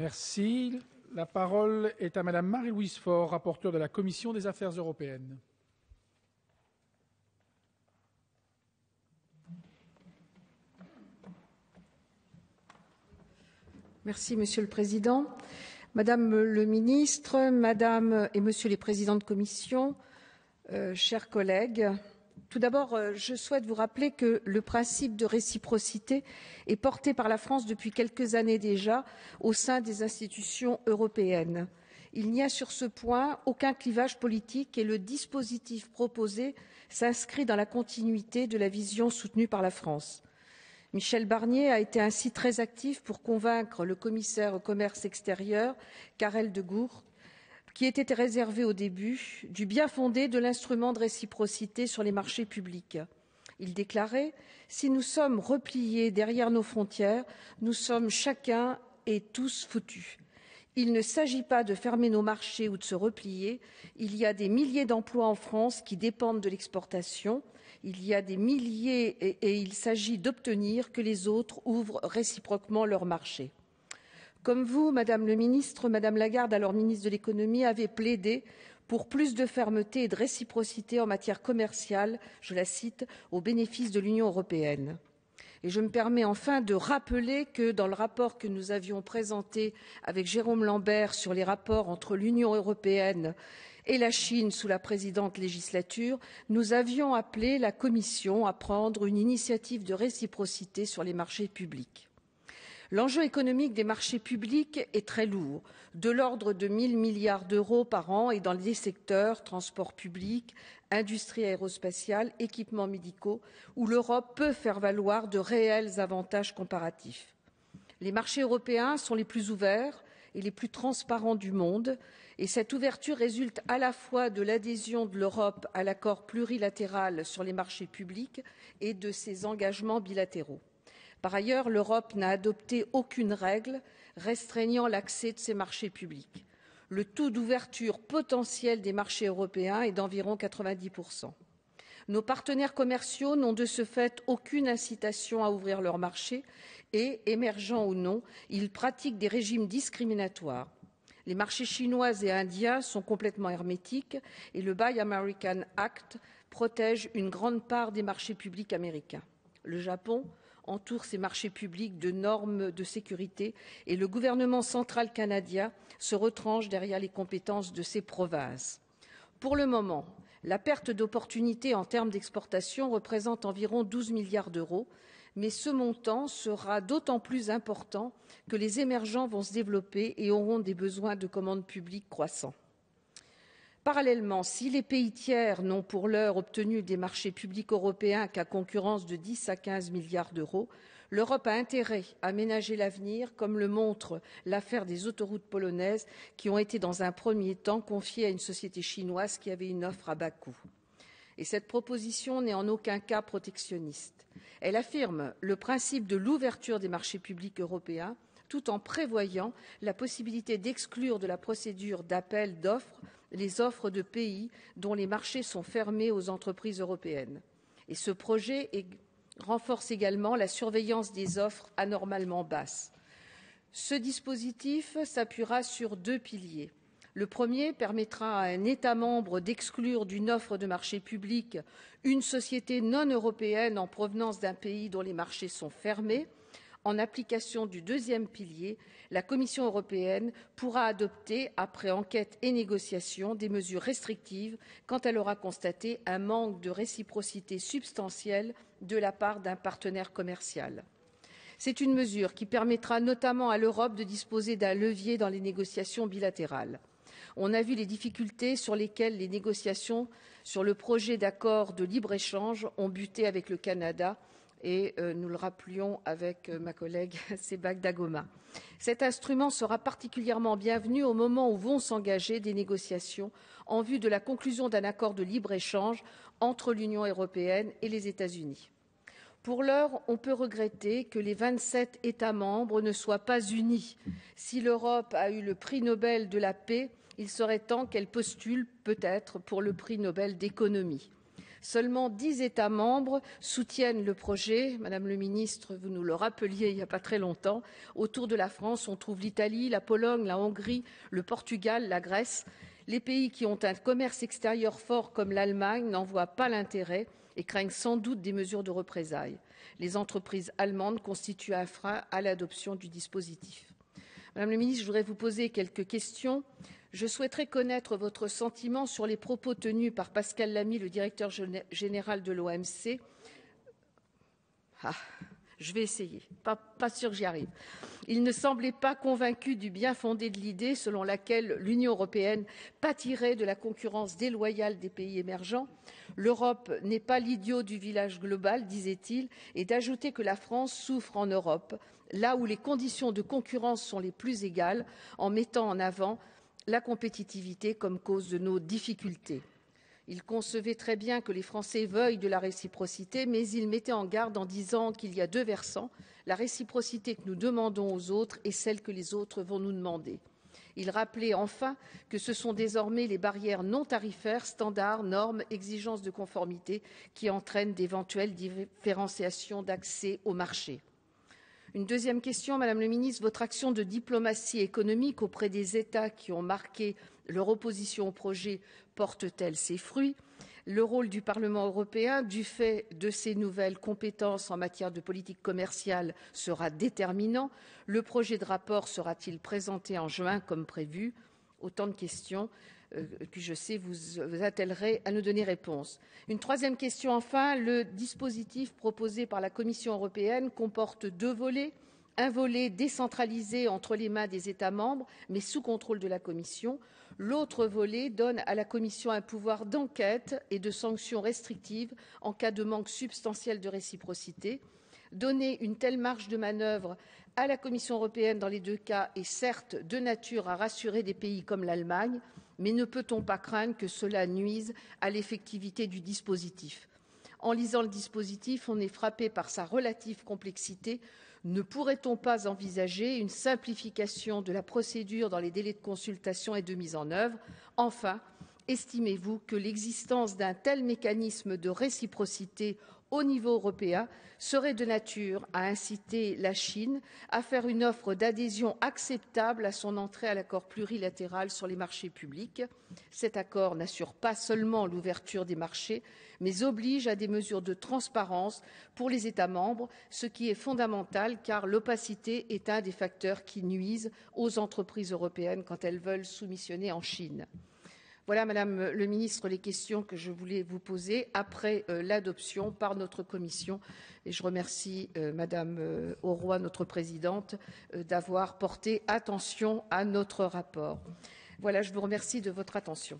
Merci. La parole est à Madame Marie-Louise Faure, rapporteure de la Commission des Affaires européennes. Merci, Monsieur le Président. Madame le Ministre, Madame et Monsieur les Présidents de Commission, chers collègues, tout d'abord, je souhaite vous rappeler que le principe de réciprocité est porté par la France depuis quelques années déjà au sein des institutions européennes. Il n'y a sur ce point aucun clivage politique et le dispositif proposé s'inscrit dans la continuité de la vision soutenue par la France. Michel Barnier a été ainsi très actif pour convaincre le commissaire au commerce extérieur, Karel de Gucht, qui était réservé au début, du bien-fondé de l'instrument de réciprocité sur les marchés publics. Il déclarait « Si nous sommes repliés derrière nos frontières, nous sommes chacun et tous foutus. Il ne s'agit pas de fermer nos marchés ou de se replier. Il y a des milliers d'emplois en France qui dépendent de l'exportation. Il y a des milliers et il s'agit d'obtenir que les autres ouvrent réciproquement leurs marchés. » Comme vous, Madame le Ministre, Madame Lagarde, alors ministre de l'Économie, avait plaidé pour plus de fermeté et de réciprocité en matière commerciale, je la cite, au bénéfice de l'Union européenne. Et je me permets enfin de rappeler que dans le rapport que nous avions présenté avec Jérôme Lambert sur les rapports entre l'Union européenne et la Chine sous la précédente législature, nous avions appelé la Commission à prendre une initiative de réciprocité sur les marchés publics. L'enjeu économique des marchés publics est très lourd, de l'ordre de 1 000 milliards d'euros par an et dans les secteurs transport public, industrie aérospatiale, équipements médicaux, où l'Europe peut faire valoir de réels avantages comparatifs. Les marchés européens sont les plus ouverts et les plus transparents du monde, et cette ouverture résulte à la fois de l'adhésion de l'Europe à l'accord plurilatéral sur les marchés publics et de ses engagements bilatéraux. Par ailleurs, l'Europe n'a adopté aucune règle restreignant l'accès de ces marchés publics. Le taux d'ouverture potentiel des marchés européens est d'environ 90%. Nos partenaires commerciaux n'ont de ce fait aucune incitation à ouvrir leurs marchés et, émergents ou non, ils pratiquent des régimes discriminatoires. Les marchés chinois et indiens sont complètement hermétiques et le Buy American Act protège une grande part des marchés publics américains. Le Japon entoure ces marchés publics de normes de sécurité et le gouvernement central canadien se retranche derrière les compétences de ces provinces. Pour le moment, la perte d'opportunités en termes d'exportation représente environ 12 milliards d'euros, mais ce montant sera d'autant plus important que les émergents vont se développer et auront des besoins de commandes publiques croissants. Parallèlement, si les pays tiers n'ont pour l'heure obtenu des marchés publics européens qu'à concurrence de 10 à 15 milliards d'euros, l'Europe a intérêt à ménager l'avenir, comme le montre l'affaire des autoroutes polonaises qui ont été dans un premier temps confiées à une société chinoise qui avait une offre à bas coût. Et cette proposition n'est en aucun cas protectionniste. Elle affirme le principe de l'ouverture des marchés publics européens tout en prévoyant la possibilité d'exclure de la procédure d'appel d'offres les offres de pays dont les marchés sont fermés aux entreprises européennes. Et ce projet renforce également la surveillance des offres anormalement basses. Ce dispositif s'appuiera sur 2 piliers. Le premier permettra à un État membre d'exclure d'une offre de marché public une société non européenne en provenance d'un pays dont les marchés sont fermés. En application du deuxième pilier, la Commission européenne pourra adopter, après enquête et négociation, des mesures restrictives quand elle aura constaté un manque de réciprocité substantielle de la part d'un partenaire commercial. C'est une mesure qui permettra notamment à l'Europe de disposer d'un levier dans les négociations bilatérales. On a vu les difficultés sur lesquelles les négociations sur le projet d'accord de libre-échange ont buté avec le Canada et nous le rappelions avec ma collègue Sebag Dagoma. Cet instrument sera particulièrement bienvenu au moment où vont s'engager des négociations en vue de la conclusion d'un accord de libre-échange entre l'Union européenne et les États-Unis. Pour l'heure, on peut regretter que les 27 États membres ne soient pas unis. Si l'Europe a eu le prix Nobel de la paix, il serait temps qu'elle postule peut-être pour le prix Nobel d'économie. Seulement 10 États membres soutiennent le projet. Madame le ministre, vous nous le rappeliez il n'y a pas très longtemps. Autour de la France, on trouve l'Italie, la Pologne, la Hongrie, le Portugal, la Grèce. Les pays qui ont un commerce extérieur fort comme l'Allemagne n'en voient pas l'intérêt et craignent sans doute des mesures de représailles. Les entreprises allemandes constituent un frein à l'adoption du dispositif. Madame la ministre, je voudrais vous poser quelques questions. Je souhaiterais connaître votre sentiment sur les propos tenus par Pascal Lamy, le directeur général de l'OMC. Je vais essayer, pas sûr que j'y arrive. Il ne semblait pas convaincu du bien-fondé de l'idée selon laquelle l'Union européenne pâtirait de la concurrence déloyale des pays émergents. L'Europe n'est pas l'idiot du village global, disait-il, et d'ajouter que la France souffre en Europe, là où les conditions de concurrence sont les plus égales, en mettant en avant la compétitivité comme cause de nos difficultés. Il concevait très bien que les Français veuillent de la réciprocité, mais il mettait en garde en disant qu'il y a deux versants, la réciprocité que nous demandons aux autres et celle que les autres vont nous demander. Il rappelait enfin que ce sont désormais les barrières non tarifaires, standards, normes, exigences de conformité qui entraînent d'éventuelles différenciations d'accès au marché. Une deuxième question, Madame le ministre, votre action de diplomatie économique auprès des États qui ont marqué leur opposition au projet porte-t-elle ses fruits? Le rôle du Parlement européen, du fait de ses nouvelles compétences en matière de politique commerciale, sera déterminant. Le projet de rapport sera-t-il présenté en juin comme prévu? Autant de questions que je sais vous attellerez à nous donner réponse. Une troisième question enfin, le dispositif proposé par la Commission européenne comporte deux volets. Un volet décentralisé entre les mains des États membres, mais sous contrôle de la Commission. L'autre volet donne à la Commission un pouvoir d'enquête et de sanctions restrictives en cas de manque substantiel de réciprocité. Donner une telle marge de manœuvre à la Commission européenne dans les deux cas est certes de nature à rassurer des pays comme l'Allemagne, mais ne peut-on pas craindre que cela nuise à l'effectivité du dispositif? En lisant le dispositif, on est frappé par sa relative complexité. Ne pourrait-on pas envisager une simplification de la procédure dans les délais de consultation et de mise en œuvre? Enfin, estimez-vous que l'existence d'un tel mécanisme de réciprocité au niveau européen serait de nature à inciter la Chine à faire une offre d'adhésion acceptable à son entrée à l'accord plurilatéral sur les marchés publics? Cet accord n'assure pas seulement l'ouverture des marchés, mais oblige à des mesures de transparence pour les États membres, ce qui est fondamental car l'opacité est un des facteurs qui nuisent aux entreprises européennes quand elles veulent soumissionner en Chine. Voilà, Madame le ministre, les questions que je voulais vous poser après l'adoption par notre commission. Et je remercie Madame Auroi, notre présidente, d'avoir porté attention à notre rapport. Voilà, je vous remercie de votre attention.